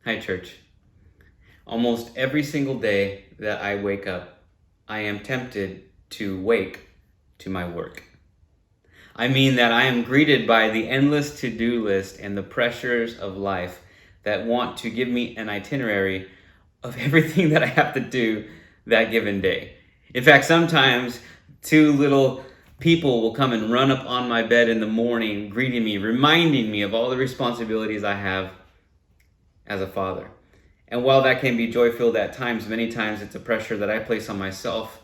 Hi, church. Almost every single day that I wake up, I am tempted to wake to my work. I mean that I am greeted by the endless to-do list and the pressures of life that want to give me an itinerary of everything that I have to do that given day. In fact, sometimes two little people will come and run up on my bed in the morning, greeting me, reminding me of all the responsibilities I have as a father. And while that can be joy-filled at times, many times it's a pressure that I place on myself,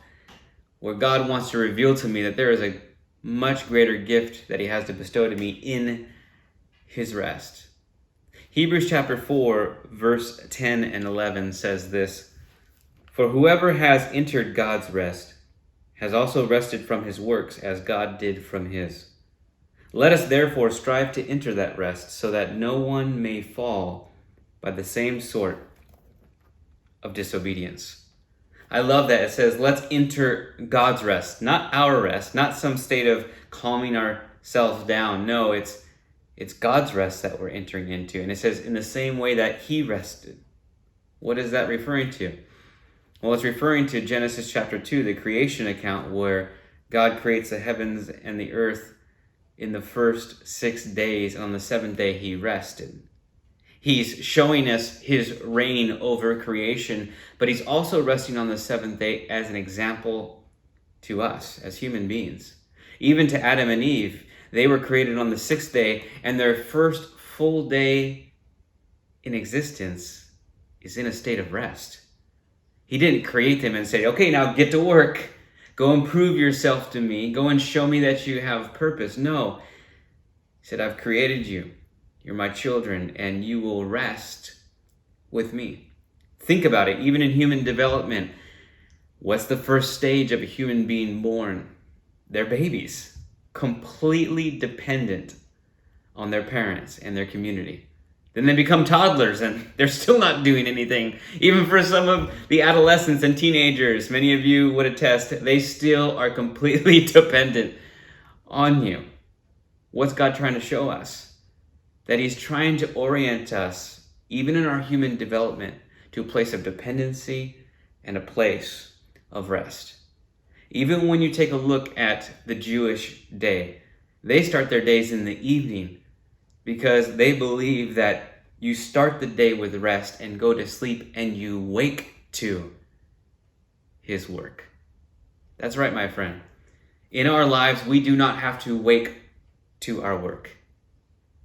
where God wants to reveal to me that there is a much greater gift that he has to bestow to me in his rest. Hebrews chapter 4, verse 10 and 11 says this: "For whoever has entered God's rest has also rested from his works as God did from his. Let us therefore strive to enter that rest, so that no one may fall by the same sort of disobedience." I love that it says, let's enter God's rest, not our rest, not some state of calming ourselves down. No, it's God's rest that we're entering into. And it says, in the same way that he rested. What is that referring to? Well, it's referring to Genesis chapter 2, the creation account, where God creates the heavens and the earth in the first 6 days, and on the seventh day he rested. He's showing us his reign over creation, but he's also resting on the seventh day as an example to us as human beings. Even to Adam and Eve, they were created on the sixth day, and their first full day in existence is in a state of rest. He didn't create them and say, okay, now get to work. Go and prove yourself to me. Go and show me that you have purpose. No. He said, I've created you. You're my children, and you will rest with me. Think about it. Even in human development, what's the first stage of a human being born? They're babies, completely dependent on their parents and their community. Then they become toddlers, and they're still not doing anything. Even for some of the adolescents and teenagers, many of you would attest, they still are completely dependent on you. What's God trying to show us? That he's trying to orient us, even in our human development, to a place of dependency and a place of rest. Even when you take a look at the Jewish day, they start their days in the evening because they believe that you start the day with rest and go to sleep and you wake to his work. That's right, my friend. In our lives, we do not have to wake to our work.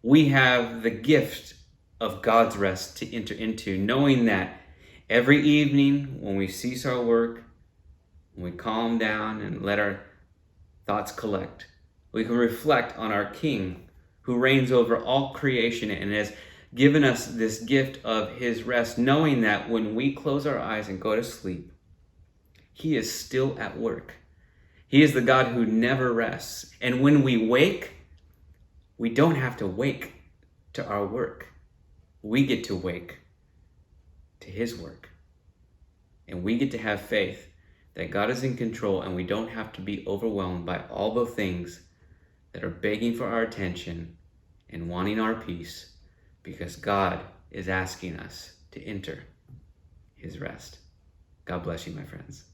We have the gift of God's rest to enter into, knowing that every evening when we cease our work, when we calm down and let our thoughts collect, we can reflect on our King who reigns over all creation and has given us this gift of his rest, knowing that when we close our eyes and go to sleep, he is still at work. He is the God who never rests. And when we wake, we don't have to wake to our work. We get to wake to his work. And we get to have faith that God is in control, and we don't have to be overwhelmed by all the things that are begging for our attention and wanting our peace, because God is asking us to enter his rest. God bless you, my friends.